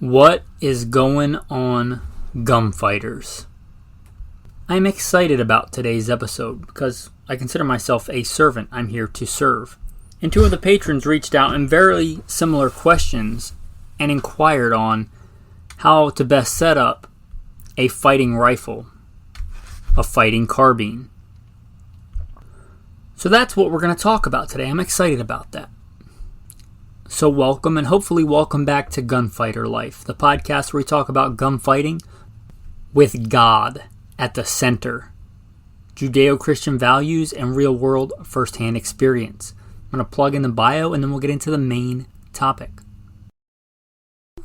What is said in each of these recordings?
What is going on, gunfighters? I'm excited about today's episode because I consider myself a servant. I'm here to serve. And two of the patrons reached out in very similar questions and inquired on how to best set up a fighting rifle, a fighting carbine. So that's what we're going to talk about today. I'm excited about that. So welcome, and hopefully welcome back to Gunfighter Life, the podcast where we talk about gunfighting with God at the center, Judeo-Christian values, and real-world first-hand experience. I'm going to plug in the bio, and then we'll get into the main topic.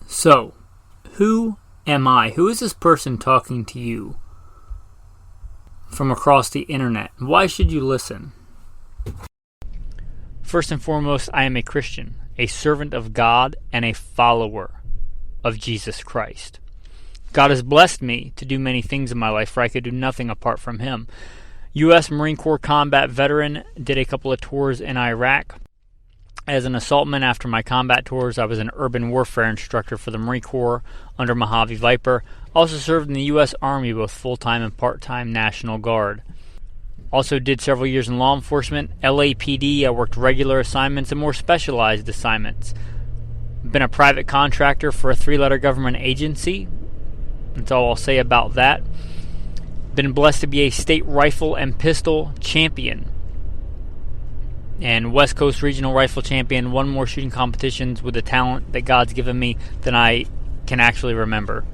So, who am I? Who is this person talking to you from across the internet? Why should you listen? First and foremost, I am a Christian, a servant of God, and a follower of Jesus Christ. God has blessed me to do many things in my life, for I could do nothing apart from Him. U.S. Marine Corps combat veteran, did a couple of tours in Iraq. As an assaultman after my combat tours, I was an urban warfare instructor for the Marine Corps under Mojave Viper. Also served in the U.S. Army, both full-time and part-time National Guard. Also did several years in law enforcement, L.A.P.D. I worked regular assignments and more specialized assignments. Been a private contractor for a 3-letter government agency. That's all I'll say about that. Been blessed to be a state rifle and pistol champion. And West Coast Regional Rifle Champion. Won more shooting competitions with the talent that God's given me than I can actually remember.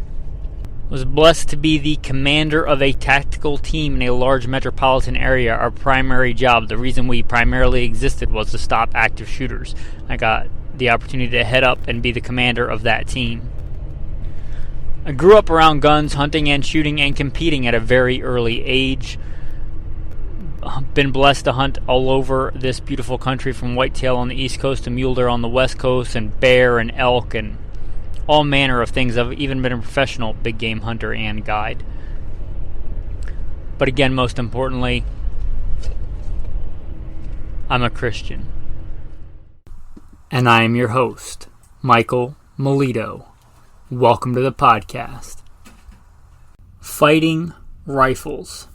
Was blessed to be the commander of a tactical team in a large metropolitan area. Our primary job, the reason we primarily existed, was to stop active shooters. I got the opportunity to head up and be the commander of that team. I grew up around guns, hunting and shooting and competing at a very early age. Been blessed to hunt all over this beautiful country, from whitetail on the East Coast to mule deer on the West Coast, and bear and elk and all manner of things. I've even been a professional big game hunter and guide. But again, most importantly, I'm a Christian. And I am your host, Michael Melito. Welcome to the podcast. Fighting rifles.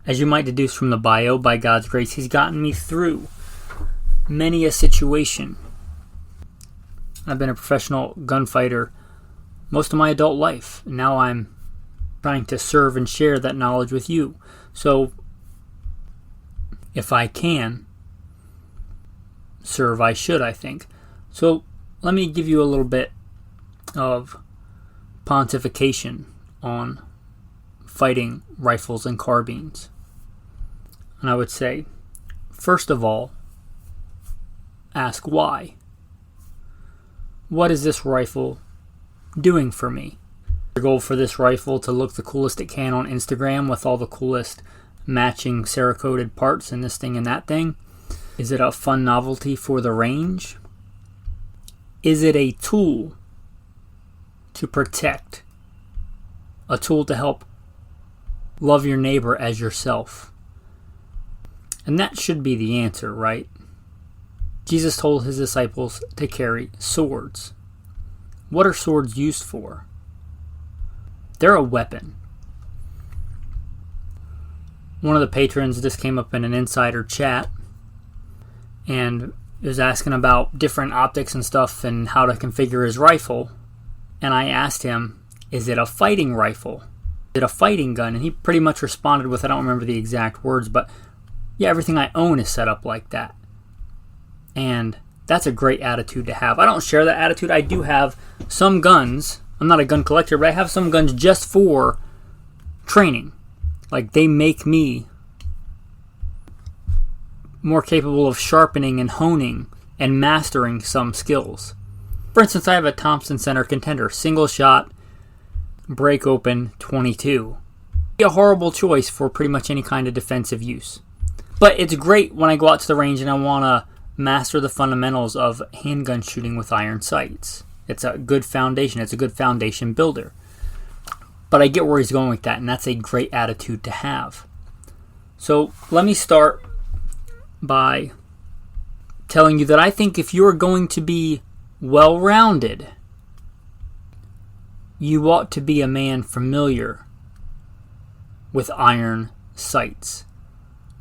As you might deduce from the bio, by God's grace, He's gotten me through many a situation. I've been a professional gunfighter most of my adult life. Now I'm trying to serve and share that knowledge with you. So, if I can serve, I should, I think. So, let me give you a little bit of pontification on fighting rifles and carbines. And I would say, first of all, ask why. What is this rifle doing for me? The goal for this rifle to look the coolest it can on Instagram with all the coolest matching Cerakoted parts and this thing and that thing? Is it a fun novelty for the range? Is it a tool to protect? A tool to help love your neighbor as yourself? And that should be the answer, right? Jesus told His disciples to carry swords. What are swords used for? They're a weapon. One of the patrons, this came up in an insider chat, and was asking about different optics and stuff and how to configure his rifle. And I asked him, is it a fighting rifle? Is it a fighting gun? And he pretty much responded with, I don't remember the exact words, but yeah, everything I own is set up like that. And that's a great attitude to have. I don't share that attitude. I do have some guns. I'm not a gun collector, but I have some guns just for training. Like, they make me more capable of sharpening and honing and mastering some skills. For instance, I have a Thompson Center Contender, single shot, break open 22. A horrible choice for pretty much any kind of defensive use. But it's great when I go out to the range and I want to master the fundamentals of handgun shooting with iron sights. It's a good foundation. It's a good foundation builder. But I get where he's going with that, and that's a great attitude to have. So let me start by telling you that I think if you're going to be well-rounded you ought to be a man familiar with iron sights,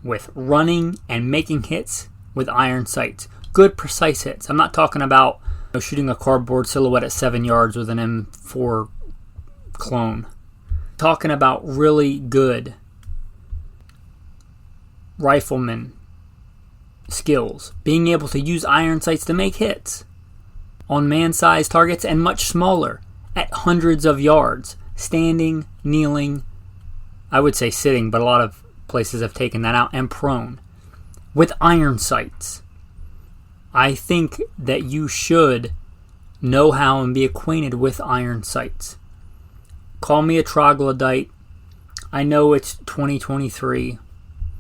with running and making hits with iron sights. Good, precise hits. I'm not talking about shooting a cardboard silhouette at 7 yards with an M4 clone. I'm talking about really good rifleman skills. Being able to use iron sights to make hits on man-sized targets and much smaller at hundreds of yards. Standing, kneeling, I would say sitting, but a lot of places have taken that out, and prone with iron sights. I think that you should know how and be acquainted with iron sights. Call me a troglodyte. I know it's 2023.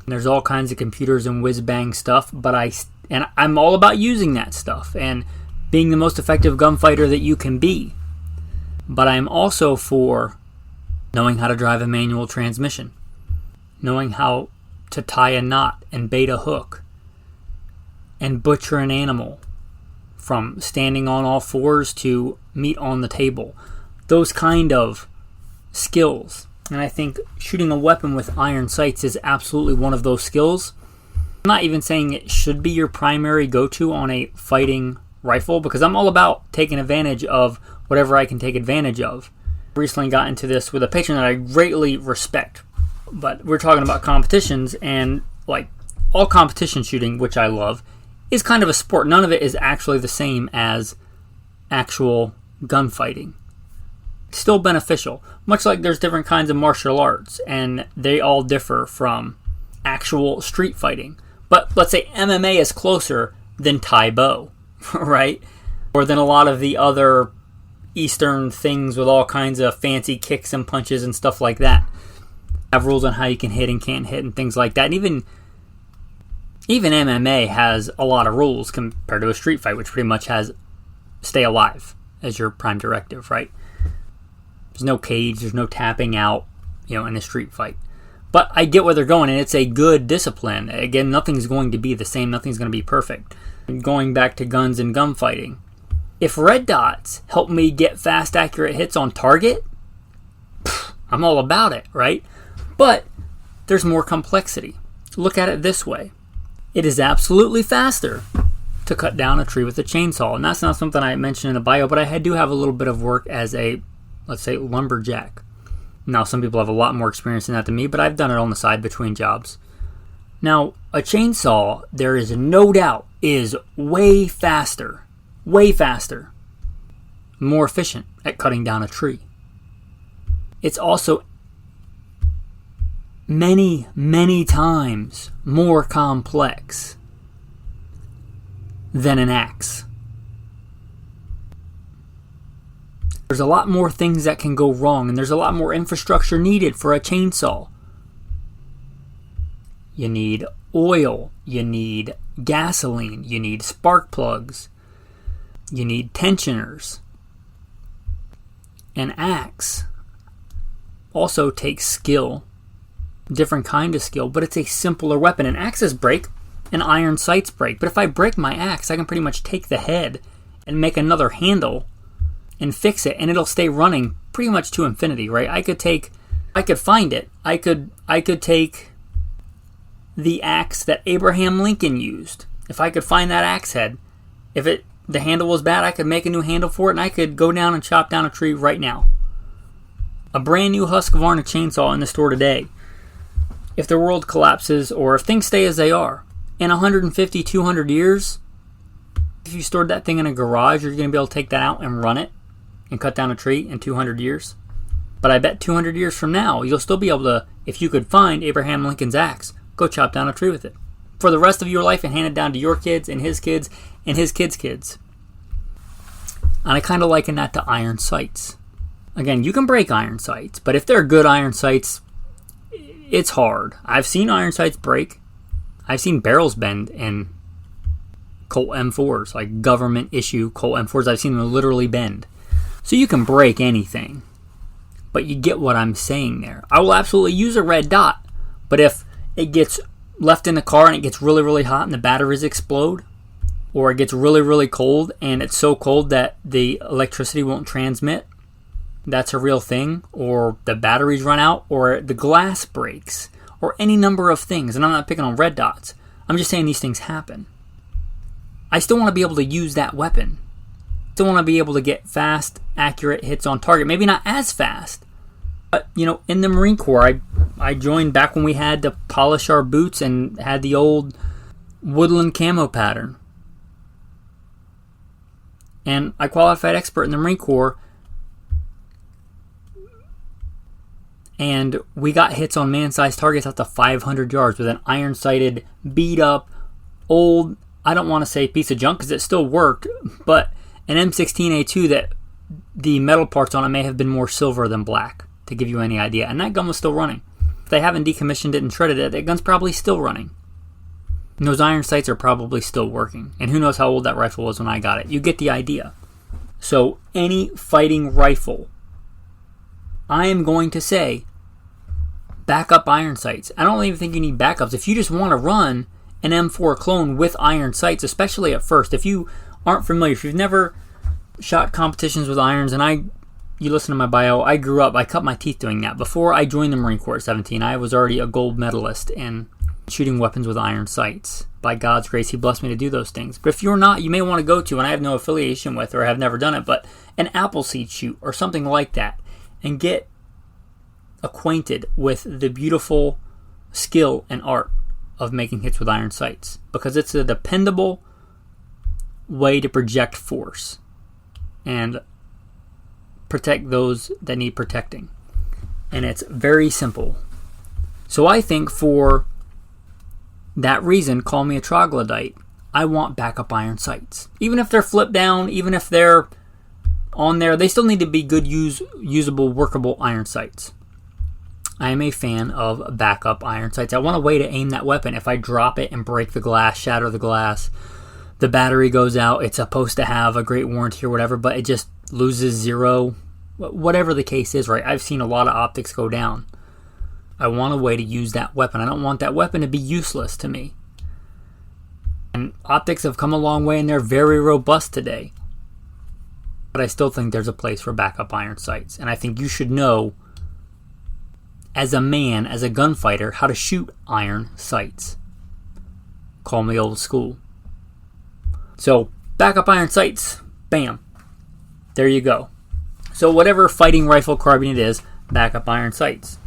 There's all kinds of computers and whiz-bang stuff, but I'm all about using that stuff and being the most effective gunfighter that you can be. But I'm also for knowing how to drive a manual transmission, knowing how to tie a knot and bait a hook and butcher an animal, from standing on all fours to meat on the table. Those kind of skills. And I think shooting a weapon with iron sights is absolutely one of those skills. I'm not even saying it should be your primary go-to on a fighting rifle, because I'm all about taking advantage of whatever I can take advantage of. Recently got into this with a patron that I greatly respect, but we're talking about competitions, and like all competition shooting, which I love, is kind of a sport. None of it is actually the same as actual gunfighting. It's still beneficial, much like there's different kinds of martial arts, and they all differ from actual street fighting. But let's say MMA is closer than Tai Bo, right? Or than a lot of the other Eastern things with all kinds of fancy kicks and punches and stuff like that. Have rules on how you can hit and can't hit and things like that. And even MMA has a lot of rules compared to a street fight, which pretty much has stay alive as your prime directive, right? There's no cage, there's no tapping out, in a street fight. But I get where they're going, and it's a good discipline. Again, nothing's going to be the same, nothing's going to be perfect. Going back to guns and gunfighting, if red dots help me get fast, accurate hits on target, I'm all about it, right? But there's more complexity. Look at it this way. It is absolutely faster to cut down a tree with a chainsaw. And that's not something I mentioned in the bio, but I do have a little bit of work as a, let's say, lumberjack. Now, some people have a lot more experience in that than me, but I've done it on the side between jobs. Now, a chainsaw, there is no doubt, is way faster, more efficient at cutting down a tree. It's also many, many times more complex than an axe. There's a lot more things that can go wrong, and there's a lot more infrastructure needed for a chainsaw. You need oil, you need gasoline, you need spark plugs, you need tensioners. An axe also takes skill, different kind of skill, but it's a simpler weapon. An axes break, and iron sights break. But if I break my axe, I can pretty much take the head and make another handle and fix it, and it'll stay running pretty much to infinity, right? I could find it. I could take the axe that Abraham Lincoln used. If I could find that axe head, if the handle was bad, I could make a new handle for it, and I could go down and chop down a tree right now. A brand new Husqvarna chainsaw in the store today. If the world collapses, or if things stay as they are, in 150, 200 years, if you stored that thing in a garage, you're going to be able to take that out and run it and cut down a tree in 200 years. But I bet 200 years from now, you'll still be able to, if you could find Abraham Lincoln's axe, go chop down a tree with it for the rest of your life and hand it down to your kids and his kids and his kids' kids. And I kind of liken that to iron sights. Again, you can break iron sights, but if they're good iron sights, it's hard. I've seen iron sights break. I've seen barrels bend in Colt M4s, like government issue Colt M4s. I've seen them literally bend. So you can break anything, but you get what I'm saying there. I will absolutely use a red dot, but if it gets left in the car and it gets really, really hot and the batteries explode, or it gets really, really cold and it's so cold that the electricity won't transmit, that's a real thing, or the batteries run out, or the glass breaks, or any number of things. And I'm not picking on red dots. I'm just saying these things happen. I still want to be able to use that weapon. Still want to be able to get fast, accurate hits on target. Maybe not as fast. But, in the Marine Corps, I joined back when we had to polish our boots and had the old woodland camo pattern. And I qualified expert in the Marine Corps. And we got hits on man-sized targets up to 500 yards with an iron-sighted, beat-up, old, I don't want to say piece of junk because it still worked, but an M16A2 that the metal parts on it may have been more silver than black, to give you any idea. And that gun was still running. If they haven't decommissioned it and shredded it, that gun's probably still running. And those iron sights are probably still working. And who knows how old that rifle was when I got it. You get the idea. So any fighting rifle, I am going to say, backup iron sights. I don't even think you need backups. If you just want to run an M4 clone with iron sights, especially at first, if you aren't familiar, if you've never shot competitions with irons, and you listen to my bio, I grew up, I cut my teeth doing that. Before I joined the Marine Corps at 17, I was already a gold medalist in shooting weapons with iron sights. By God's grace, He blessed me to do those things. But if you're not, you may want to go to, and I have no affiliation with, or have never done it, but an Appleseed shoot or something like that, and get acquainted with the beautiful skill and art of making hits with iron sights, because it's a dependable way to project force and protect those that need protecting. And it's very simple. So I think for that reason, call me a troglodyte, I want backup iron sights. Even if they're flipped down, even if they're on there, they still need to be good, usable, workable iron sights. I am a fan of backup iron sights. I want a way to aim that weapon. If I drop it and break the glass, shatter the glass, the battery goes out, it's supposed to have a great warranty or whatever, but it just loses 0, whatever the case is, right? I've seen a lot of optics go down. I want a way to use that weapon. I don't want that weapon to be useless to me. And optics have come a long way and they're very robust today. But I still think there's a place for backup iron sights. And I think you should know, as a man, as a gunfighter, how to shoot iron sights. Call me old school. So, backup iron sights, bam. There you go. So whatever fighting rifle carbine it is, backup iron sights.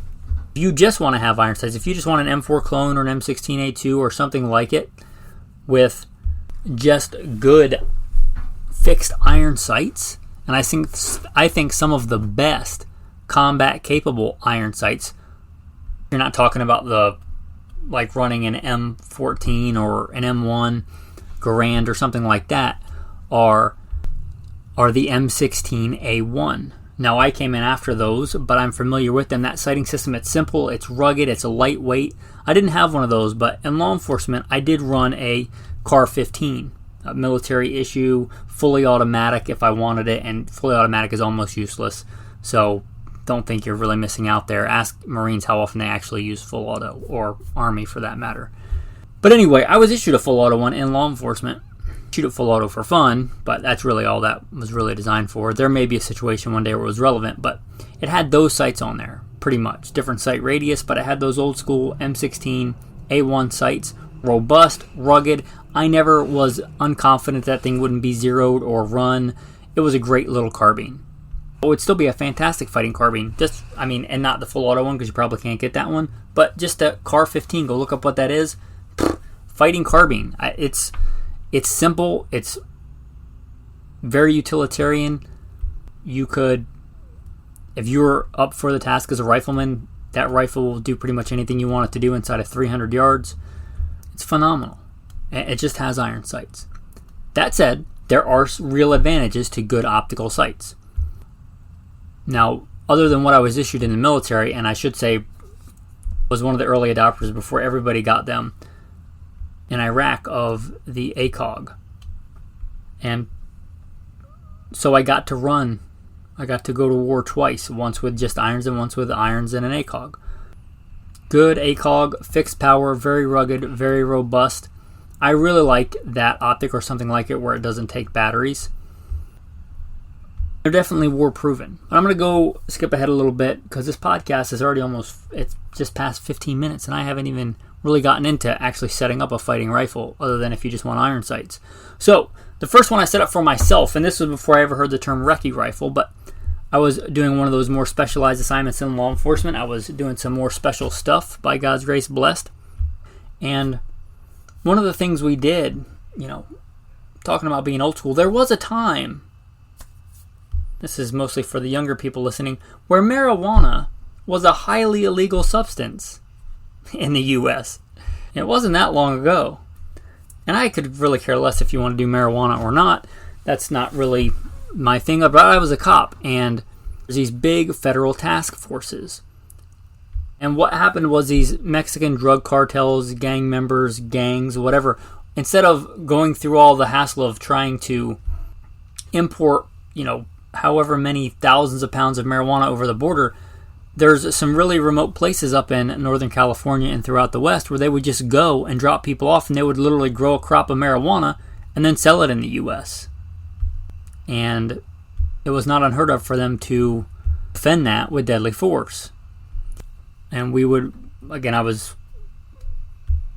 If you just want to have iron sights, if you just want an M4 clone or an M16A2 or something like it with just good fixed iron sights, and I think some of the best combat capable iron sights, you're not talking about the like running an M14 or an M1 Garand or something like that, are the M16A1. Now I came in after those, but I'm familiar with them. That sighting system, it's simple, it's rugged, it's lightweight. I didn't have one of those, but in law enforcement, I did run a CAR-15, a military issue, fully automatic if I wanted it, and fully automatic is almost useless. So don't think you're really missing out there. Ask Marines how often they actually use full auto, or Army for that matter. But anyway, I was issued a full auto one in law enforcement. Shoot it full auto for fun, but that's really all that was really designed for. There may be a situation one day where it was relevant, but it had those sights on there, pretty much. Different sight radius, but it had those old school M16 A1 sights. Robust, rugged. I never was unconfident that thing wouldn't be zeroed or run. It was a great little carbine. It would still be a fantastic fighting carbine. And not the full auto one, because you probably can't get that one, but just a CAR-15, go look up what that is. Fighting carbine. It's simple, it's very utilitarian. You could, if you're up for the task as a rifleman, that rifle will do pretty much anything you want it to do inside of 300 yards. It's phenomenal. It just has iron sights. That said, there are real advantages to good optical sights. Now, other than what I was issued in the military, and I should say was one of the early adopters before everybody got them, in Iraq, of the ACOG. And so I got to go to war twice, once with just irons and once with irons and an ACOG. Good ACOG, fixed power, very rugged, very robust. I really like that optic or something like it where it doesn't take batteries. They're definitely war proven. But I'm going to go skip ahead a little bit because this podcast is already it's just past 15 minutes and I haven't even really gotten into actually setting up a fighting rifle other than if you just want iron sights. So the first one I set up for myself, and this was before I ever heard the term recce rifle, but I was doing one of those more specialized assignments in law enforcement. I was doing some more special stuff, by God's grace, blessed. And one of the things we did, talking about being old school, there was a time, this is mostly for the younger people listening, where marijuana was a highly illegal substance in the U.S. It wasn't that long ago. And I could really care less if you want to do marijuana or not. That's not really my thing. But I was a cop, and there's these big federal task forces. And what happened was these Mexican drug cartels, gang members, gangs, whatever, instead of going through all the hassle of trying to import, however many thousands of pounds of marijuana over the border, there's some really remote places up in Northern California and throughout the West where they would just go and drop people off, and they would literally grow a crop of marijuana and then sell it in the U.S. And it was not unheard of for them to defend that with deadly force. And we would, again, I want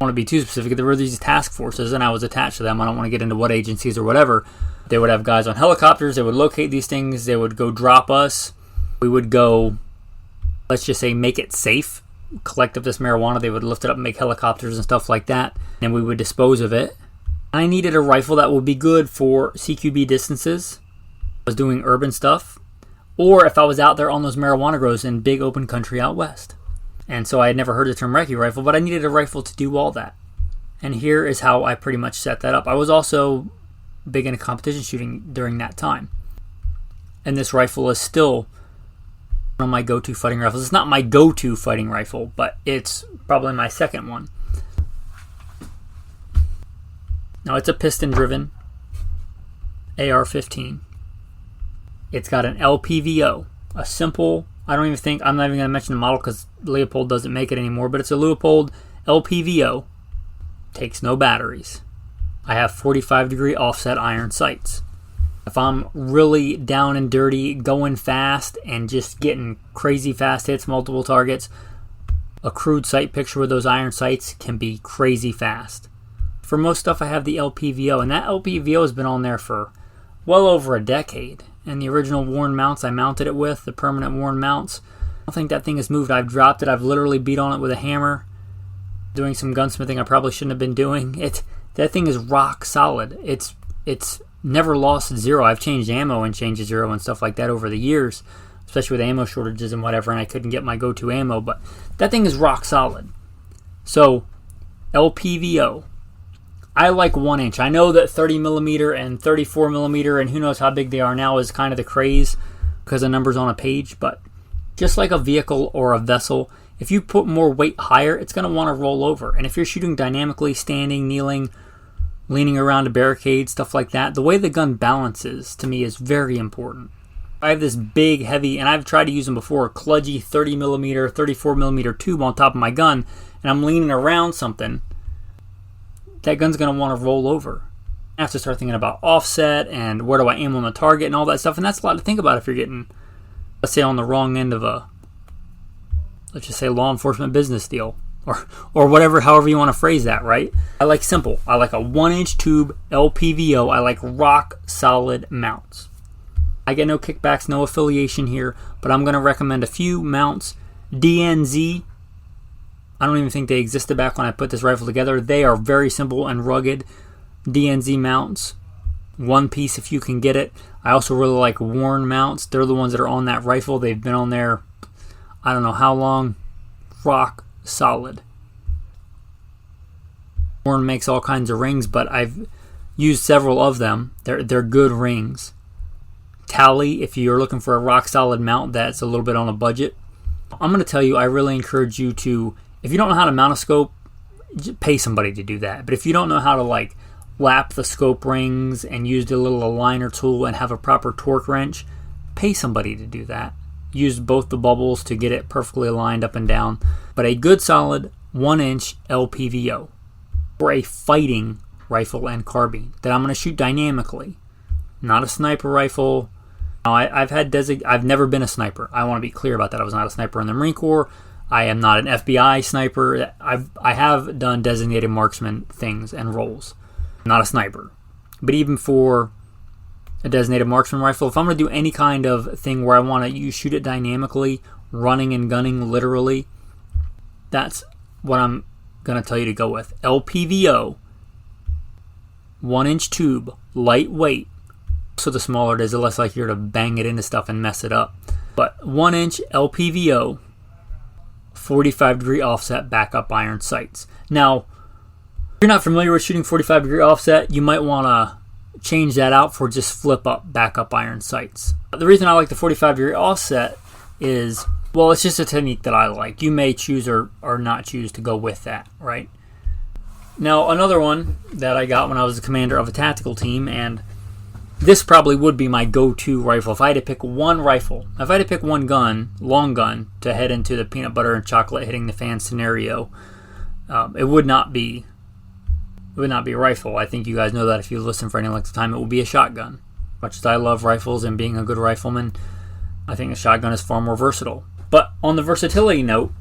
to be too specific, there were these task forces and I was attached to them. I don't want to get into what agencies or whatever. They would have guys on helicopters, they would locate these things, they would go drop us. We would go, let's just say, make it safe, collect up this marijuana. They would lift it up and make helicopters and stuff like that. And we would dispose of it. I needed a rifle that would be good for CQB distances. I was doing urban stuff. Or if I was out there on those marijuana grows in big open country out west. And so I had never heard the term recce rifle, but I needed a rifle to do all that. And here is how I pretty much set that up. I was also big into competition shooting during that time. And this rifle is still one of my go-to fighting rifles. It's not my go-to fighting rifle, but it's probably my second one. Now it's a piston-driven AR-15. It's got an LPVO, a simple, I'm not even going to mention the model because L.A.P.D doesn't make it anymore, but it's a L.A.P.D LPVO. Takes no batteries. I have 45-degree offset iron sights. If I'm really down and dirty, going fast, and just getting crazy fast hits, multiple targets, a crude sight picture with those iron sights can be crazy fast. For most stuff, I have the LPVO, and that LPVO has been on there for well over a decade. And the original worn mounts I mounted it with, the permanent worn mounts, I don't think that thing has moved. I've dropped it. I've literally beat on it with a hammer, doing some gunsmithing I probably shouldn't have been doing. That thing is rock solid. It's never lost zero. I've changed ammo and changed zero and stuff like that over the years, especially with ammo shortages and whatever, and I couldn't get my go-to ammo, but that thing is rock solid. So, LPVO. I like 1 inch. I know that 30 millimeter and 34 millimeter and who knows how big they are now is kind of the craze because the numbers on a page, but just like a vehicle or a vessel, if you put more weight higher, it's going to want to roll over. And if you're shooting dynamically, standing, kneeling, leaning around a barricade, stuff like that, the way the gun balances to me is very important. I have this big, heavy, and I've tried to use them before, kludgy 30 millimeter, 34 millimeter tube on top of my gun, and I'm leaning around something. That gun's going to want to roll over. I have to start thinking about offset and where do I aim on the target and all that stuff. And that's a lot to think about if you're getting, let's say, on the wrong end of a, let's just say, law enforcement business deal. Or whatever, however you want to phrase that, right? I like simple. I like a 1-inch tube LPVO. I like rock solid mounts. I get no kickbacks, no affiliation here, but I'm going to recommend a few mounts. DNZ. I don't even think they existed back when I put this rifle together. They are very simple and rugged. DNZ mounts. One piece if you can get it. I also really like worn mounts. They're the ones that are on that rifle. They've been on there, I don't know how long. Rock solid. Warren makes all kinds of rings, but I've used several of them. They're good rings. Tally, if you're looking for a rock solid mount that's a little bit on a budget. I'm going to tell you, I really encourage you to, if you don't know how to mount a scope, pay somebody to do that. But if you don't know how to lap the scope rings and use the little aligner tool and have a proper torque wrench, pay somebody to do that. Use both the bubbles to get it perfectly aligned up and down. But a good solid 1-inch LPVO for a fighting rifle and carbine that I'm going to shoot dynamically. Not a sniper rifle, Now, I've never been a sniper. I want to be clear about that. I was not a sniper in the Marine Corps. I am not an F.B.I. sniper. I have done designated marksman things and roles. I'm not a sniper. But even for a designated marksman rifle, if I'm going to do any kind of thing where I want to shoot it dynamically, running and gunning literally, that's what I'm going to tell you to go with. LPVO, 1-inch tube, lightweight. So the smaller it is, the less likely you're to bang it into stuff and mess it up. But 1-inch LPVO, 45-degree offset backup iron sights. Now, if you're not familiar with shooting 45-degree offset, you might want to change that out for just flip-up backup iron sights. The reason I like the 45-degree offset is, well, it's just a technique that I like. You may choose or not choose to go with that, right? Now, another one that I got when I was the commander of a tactical team, and this probably would be my go-to rifle. If I had to pick one rifle, if I had to pick one gun, long gun, to head into the peanut butter and chocolate hitting the fan scenario, it would not be a rifle. I think you guys know that if you listen for any length of time. It would be a shotgun. Much as I love rifles and being a good rifleman, I think a shotgun is far more versatile. But on the versatility note,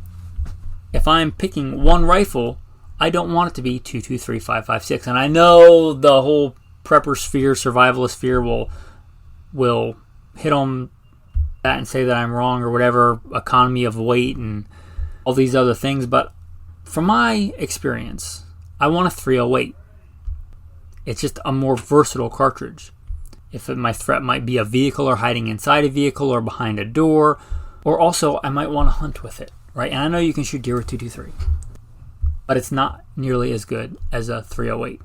if I'm picking one rifle, I don't want it to be 223, 556. And I know the whole prepper sphere, survivalist sphere will hit on that and say that I'm wrong or whatever, economy of weight and all these other things. But from my experience, I want a 308. It's just a more versatile cartridge. If my threat might be a vehicle or hiding inside a vehicle or behind a door, or also I might want to hunt with it, right? And I know you can shoot deer with 223, but it's not nearly as good as a 308.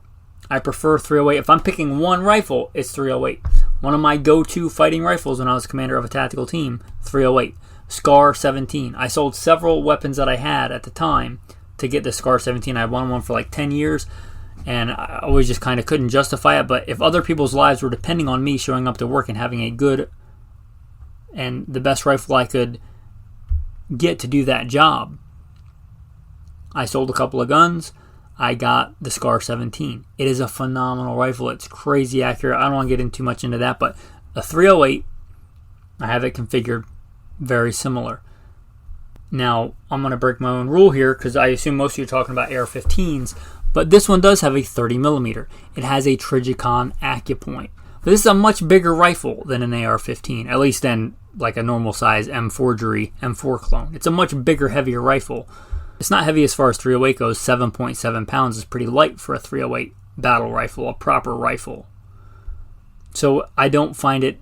I prefer 308. If I'm picking one rifle, it's 308. One of my go-to fighting rifles when I was commander of a tactical team, 308. SCAR-17. I sold several weapons that I had at the time to get the SCAR-17. I won one for like 10 years, and I always just kind of couldn't justify it. But if other people's lives were depending on me showing up to work and having a good and the best rifle I could get to do that job, I sold a couple of guns. I got the SCAR-17. It is a phenomenal rifle. It's crazy accurate. I don't want to get too much into that, but a 308, I have it configured very similar. Now, I'm going to break my own rule here because I assume most of you are talking about AR-15s, but this one does have a 30mm. It has a Trijicon AccuPoint. But this is a much bigger rifle than an AR-15, at least than like a normal size M4 M4 clone. It's a much bigger, heavier rifle. It's not heavy as far as 308 goes. 7.7 pounds is pretty light for a 308 battle rifle, a proper rifle. So I don't find it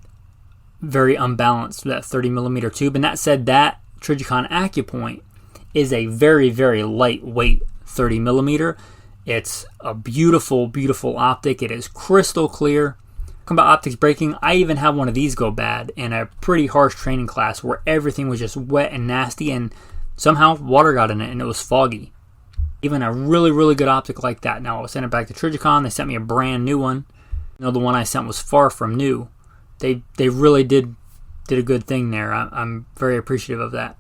very unbalanced, that 30mm tube. And that said, that Trijicon AccuPoint is a very, very lightweight 30mm. It's a beautiful, beautiful optic. It is crystal clear. Talking about optics breaking, I even had one of these go bad in a pretty harsh training class where everything was just wet and nasty, and somehow water got in it and it was foggy. Even a really, really good optic like that. Now I sent it back to Trijicon. They sent me a brand new one. You know, the one I sent was far from new. They really did a good thing there. I'm very appreciative of that.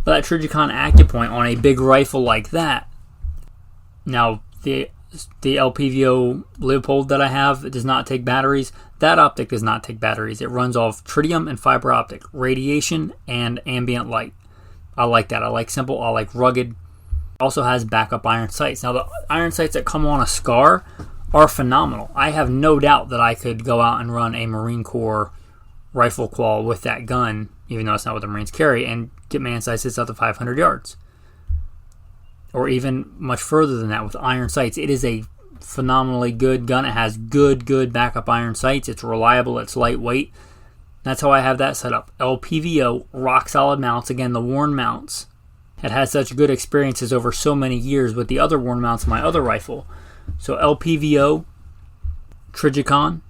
But that Trijicon AccuPoint on a big rifle like that. Now the LPVO Leopold that I have, it does not take batteries. That optic does not take batteries. It runs off tritium and fiber optic, radiation and ambient light. I like that. I like simple. I like rugged. Also has backup iron sights. Now the iron sights that come on a SCAR are phenomenal. I have no doubt that I could go out and run a Marine Corps rifle qual with that gun, even though it's not what the Marines carry, and get man sights out to 500 yards. Or even much further than that with iron sights. It is a phenomenally good gun. It has good backup iron sights. It's reliable. It's lightweight. That's how I have that set up. LPVO, rock solid mounts. Again, the worn mounts. It has such good experiences over so many years with the other worn mounts of my other rifle. So LPVO, Trijicon,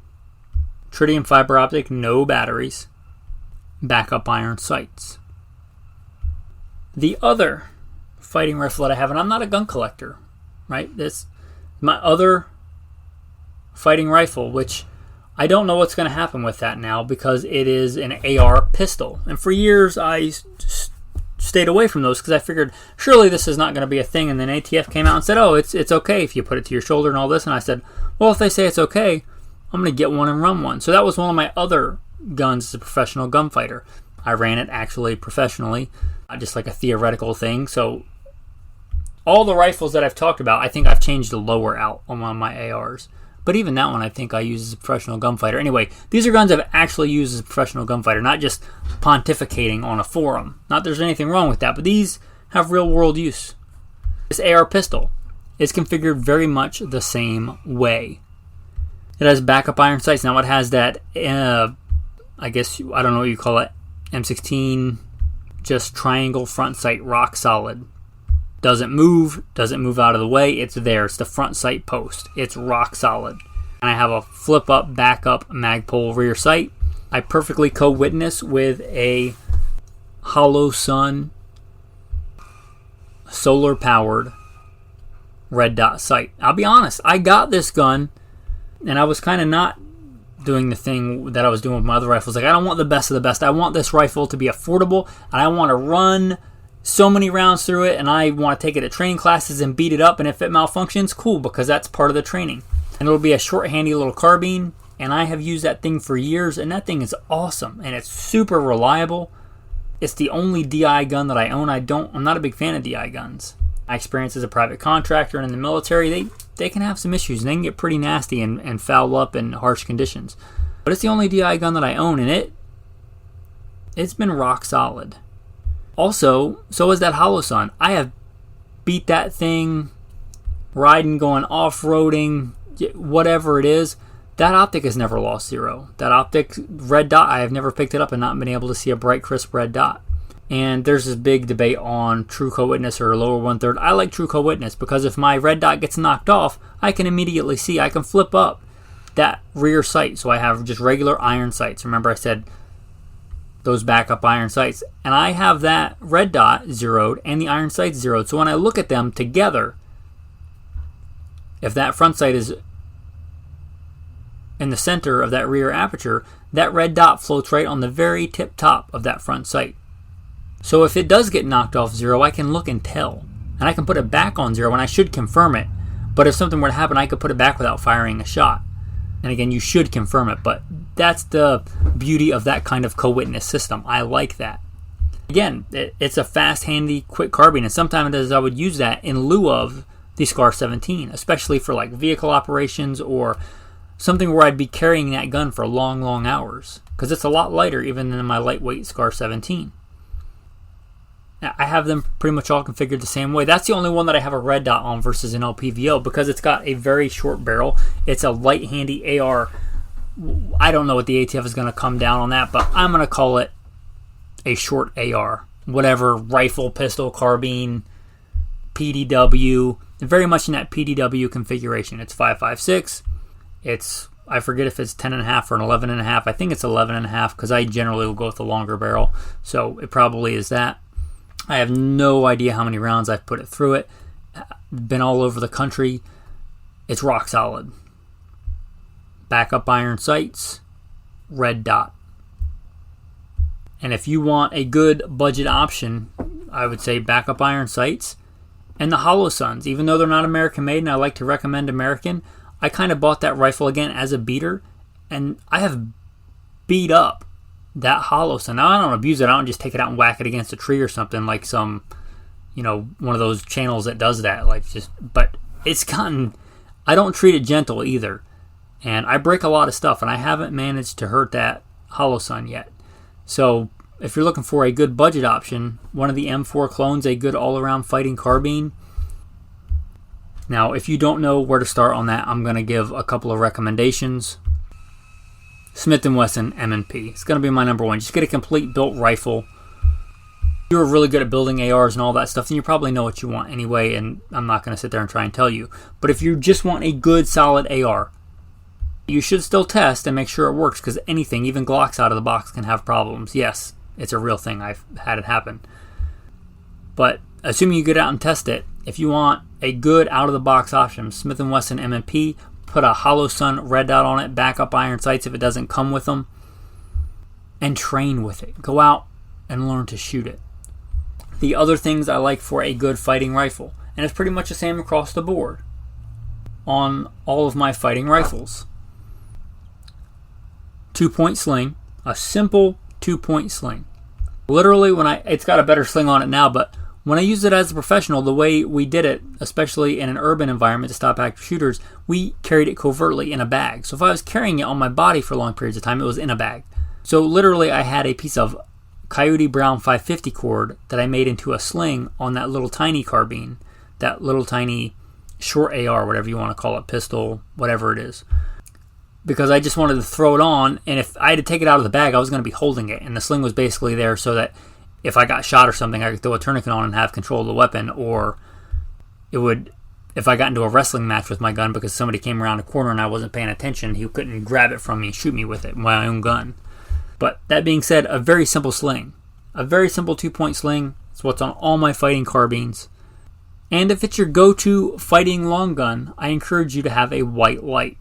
tritium fiber optic, no batteries, backup iron sights. The other fighting rifle that I have, and I'm not a gun collector, right? This my other fighting rifle, which I don't know what's going to happen with that now because it is an AR pistol. And for years I stayed away from those because I figured surely this is not going to be a thing. And then ATF came out and said, oh, it's okay if you put it to your shoulder and all this. And I said, well, if they say it's okay, I'm going to get one and run one. So that was one of my other guns as a professional gunfighter. I ran it actually professionally, not just like a theoretical thing. So all the rifles that I've talked about, I think I've changed the lower out on one of my ARs. But even that one I think I use as a professional gunfighter. Anyway, these are guns I've actually used as a professional gunfighter, not just pontificating on a forum. Not that there's anything wrong with that, but these have real world use. This AR pistol is configured very much the same way. It has backup iron sights. Now it has that, I guess, I don't know what you call it, M16, just triangle front sight, rock solid. Doesn't move out of the way. It's there. It's the front sight post. It's rock solid. And I have a flip up, back up Magpul rear sight. I perfectly co-witness with a Hollow Sun solar powered red dot sight. I'll be honest, I got this gun and I was kind of not doing the thing that I was doing with my other rifles. Like, I don't want the best of the best. I want this rifle to be affordable, and I want to run so many rounds through it, and I want to take it to training classes and beat it up, and if it malfunctions, cool, because that's part of the training. And it'll be a short, handy little carbine, and I have used that thing for years, and that thing is awesome, and it's super reliable. It's the only DI gun that I own. I'm not a big fan of DI guns. My experience as a private contractor and in the military, they can have some issues, and they can get pretty nasty and foul up in harsh conditions. But it's the only DI gun that I own, and it's been rock solid. Also, so is that Hollow Sun. I have beat that thing riding, going off-roading, whatever it is. That optic has never lost zero. That optic red dot, I have never picked it up and not been able to see a bright, crisp red dot. And there's this big debate on true co-witness or lower one-third. I like true co-witness because if my red dot gets knocked off, I can immediately see. I can flip up that rear sight. So I have just regular iron sights. Remember I said those backup iron sights. And I have that red dot zeroed and the iron sights zeroed. So when I look at them together, if that front sight is in the center of that rear aperture, that red dot floats right on the very tip top of that front sight. So if it does get knocked off zero, I can look and tell. And I can put it back on zero, and I should confirm it. But if something were to happen, I could put it back without firing a shot. And again, you should confirm it. But that's the beauty of that kind of co-witness system. I like that. Again, it's a fast, handy, quick carbine. And sometimes I would use that in lieu of the SCAR-17, especially for like vehicle operations or something where I'd be carrying that gun for long, long hours. Because it's a lot lighter even than my lightweight SCAR-17. I have them pretty much all configured the same way. That's the only one that I have a red dot on versus an LPVO because it's got a very short barrel. It's a light, handy AR. I don't know what the ATF is going to come down on that, but I'm going to call it a short AR. Whatever, rifle, pistol, carbine, PDW. Very much in that PDW configuration. It's 5.56. It's, I forget if it's 10.5 or an 11.5. I think it's 11.5 because I generally will go with the longer barrel. So it probably is that. I have no idea how many rounds I've put it through it. Been all over the country. It's rock solid. Backup iron sights, red dot. And if you want a good budget option, I would say backup iron sights and the Hollow Suns. Even though they're not American made and I like to recommend American, I kind of bought that rifle again as a beater, and I have beat up that Hollow Sun. Now I don't abuse it. I don't just take it out and whack it against a tree or something like some, one of those channels that does that. But it's gotten, I don't treat it gentle either. And I break a lot of stuff, and I haven't managed to hurt that Hollow Sun yet. So if you're looking for a good budget option, one of the M4 clones, a good all-around fighting carbine. Now, if you don't know where to start on that, I'm going to give a couple of recommendations. Smith & Wesson M&P. It's going to be my number one. Just get a complete built rifle. If you're really good at building ARs and all that stuff, then you probably know what you want anyway, and I'm not going to sit there and try and tell you. But if you just want a good, solid AR, you should still test and make sure it works, because anything, even Glocks out of the box, can have problems. Yes, it's a real thing. I've had it happen. But assuming you get out and test it, if you want a good out-of-the-box option, Smith & Wesson M&P, put a Hollow Sun red dot on it, backup iron sights if it doesn't come with them, and train with it. Go out and learn to shoot it. The other things I like for a good fighting rifle, and it's pretty much the same across the board on all of my fighting rifles. 2-point sling. A simple 2-point sling. Literally, it's got a better sling on it now, but when I used it as a professional, the way we did it, especially in an urban environment to stop active shooters, we carried it covertly in a bag. So if I was carrying it on my body for long periods of time, it was in a bag. So literally, I had a piece of Coyote Brown 550 cord that I made into a sling on that little tiny carbine, that little tiny short AR, whatever you want to call it, pistol, whatever it is. Because I just wanted to throw it on, and if I had to take it out of the bag, I was going to be holding it, and the sling was basically there so that if I got shot or something, I could throw a tourniquet on and have control of the weapon, or if I got into a wrestling match with my gun because somebody came around a corner and I wasn't paying attention, he couldn't grab it from me and shoot me with it, my own gun. But that being said, a very simple sling. A very simple 2-point sling. It's what's on all my fighting carbines. And if it's your go-to fighting long gun, I encourage you to have a white light.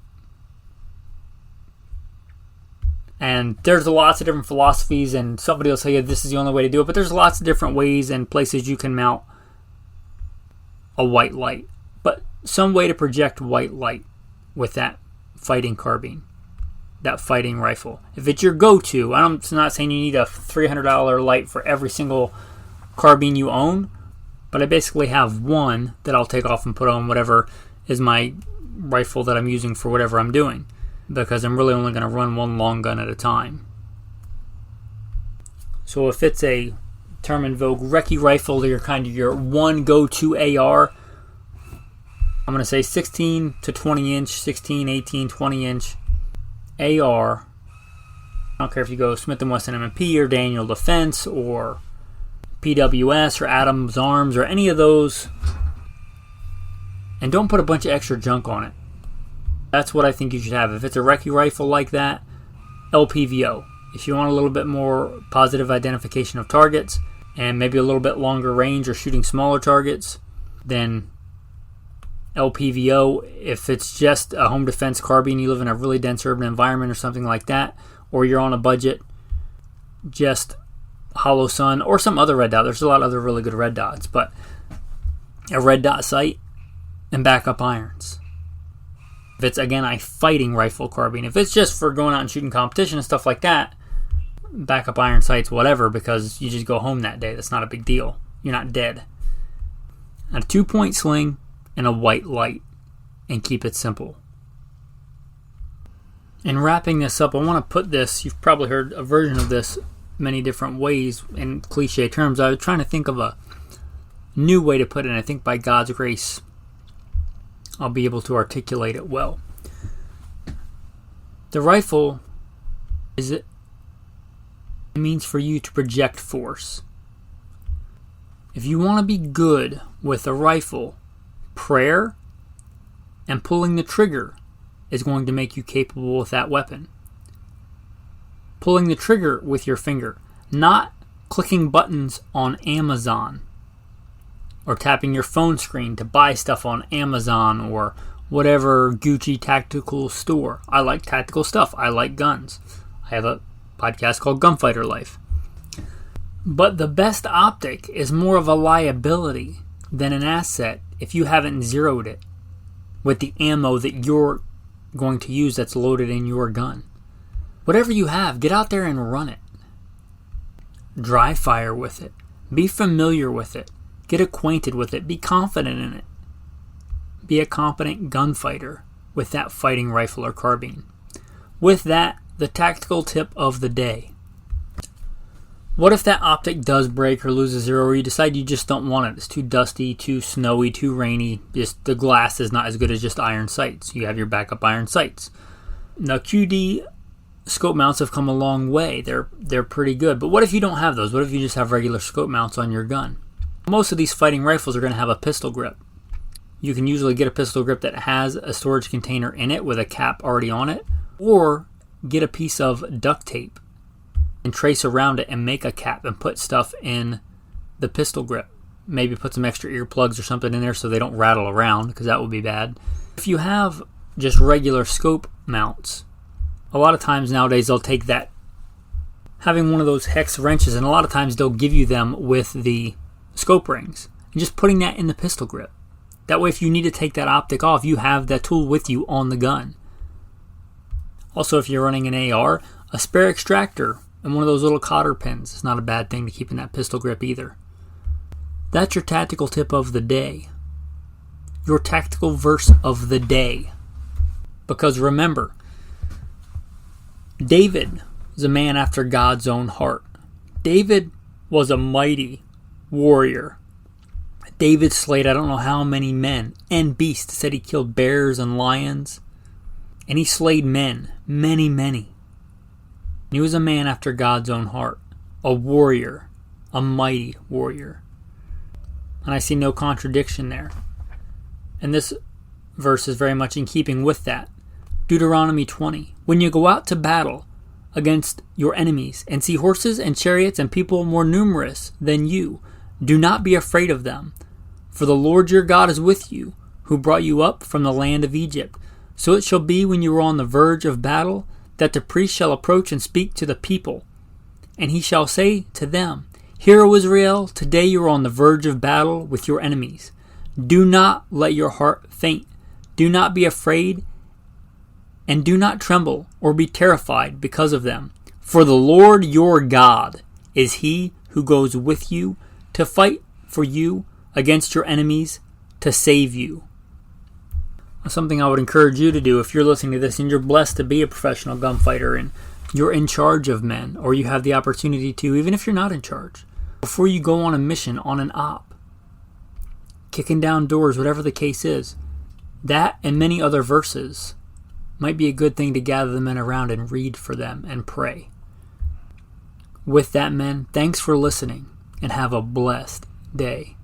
And there's lots of different philosophies, and somebody will tell you this is the only way to do it, but there's lots of different ways and places you can mount a white light. But some way to project white light with that fighting carbine, that fighting rifle. If it's your go-to, I'm not saying you need a $300 light for every single carbine you own, but I basically have one that I'll take off and put on whatever is my rifle that I'm using for whatever I'm doing, because I'm really only going to run one long gun at a time. So if it's a term in vogue recce rifle, your kind of your one go-to AR, I'm going to say 16 to 20 inch, 16, 18, 20 inch AR. I don't care if you go Smith & Wesson M&P or Daniel Defense or PWS or Adams Arms or any of those. And don't put a bunch of extra junk on it. That's what I think you should have. If it's a recce rifle like that, LPVO. If you want a little bit more positive identification of targets and maybe a little bit longer range or shooting smaller targets, then LPVO. If it's just a home defense carbine, you live in a really dense urban environment or something like that, or you're on a budget, just Hollow Sun or some other red dot. There's a lot of other really good red dots, but a red dot sight and backup irons. If it's, again, a fighting rifle carbine, if it's just for going out and shooting competition and stuff like that, backup iron sights, whatever, because you just go home that day. That's not a big deal. You're not dead. A 2-point sling and a white light, and keep it simple. In wrapping this up, I want to put this, you've probably heard a version of this many different ways in cliche terms. I was trying to think of a new way to put it, and I think by God's grace I'll be able to articulate it well. The rifle it means for you to project force. If you want to be good with a rifle, prayer and pulling the trigger is going to make you capable with that weapon. Pulling the trigger with your finger, not clicking buttons on Amazon or tapping your phone screen to buy stuff on Amazon or whatever Gucci tactical store. I like tactical stuff. I like guns. I have a podcast called Gunfighter Life. But the best optic is more of a liability than an asset if you haven't zeroed it with the ammo that you're going to use that's loaded in your gun. Whatever you have, get out there and run it. Dry fire with it. Be familiar with it. Get acquainted with it. Be confident in it. Be a competent gunfighter with that fighting rifle or carbine. With that, the tactical tip of the day. What if that optic does break or lose a zero, or you decide you just don't want it? It's too dusty, too snowy, too rainy. Just the glass is not as good as just iron sights. You have your backup iron sights. Now QD scope mounts have come a long way. They're pretty good. But what if you don't have those? What if you just have regular scope mounts on your gun? Most of these fighting rifles are going to have a pistol grip. You can usually get a pistol grip that has a storage container in it with a cap already on it, or get a piece of duct tape and trace around it and make a cap and put stuff in the pistol grip. Maybe put some extra earplugs or something in there so they don't rattle around, because that would be bad. If you have just regular scope mounts, a lot of times nowadays they'll take that, having one of those hex wrenches, and a lot of times they'll give you them with the scope rings, and just putting that in the pistol grip. That way if you need to take that optic off, you have that tool with you on the gun. Also, if you're running an AR, A spare extractor and one of those little cotter pins is not a bad thing to keep in that pistol grip either. That's your tactical tip of the day. Your tactical verse of the day. Because remember, David was a man after God's own heart. David was a mighty warrior. David slayed I don't know how many men and beasts. Said he killed bears and lions. And he slayed men, many, many. And he was a man after God's own heart. A warrior. A mighty warrior. And I see no contradiction there. And this verse is very much in keeping with that. Deuteronomy 20. When you go out to battle against your enemies and see horses and chariots and people more numerous than you, do not be afraid of them. For the Lord your God is with you, who brought you up from the land of Egypt. So it shall be when you are on the verge of battle, that the priest shall approach and speak to the people. And he shall say to them, Hear, O Israel, today you are on the verge of battle with your enemies. Do not let your heart faint. Do not be afraid, and do not tremble or be terrified because of them. For the Lord your God is he who goes with you to fight for you against your enemies, to save you. Something I would encourage you to do if you're listening to this and you're blessed to be a professional gunfighter and you're in charge of men, or you have the opportunity to, even if you're not in charge, before you go on a mission, on an op, kicking down doors, whatever the case is, that and many other verses might be a good thing to gather the men around and read for them and pray. With that, men, thanks for listening and have a blessed day.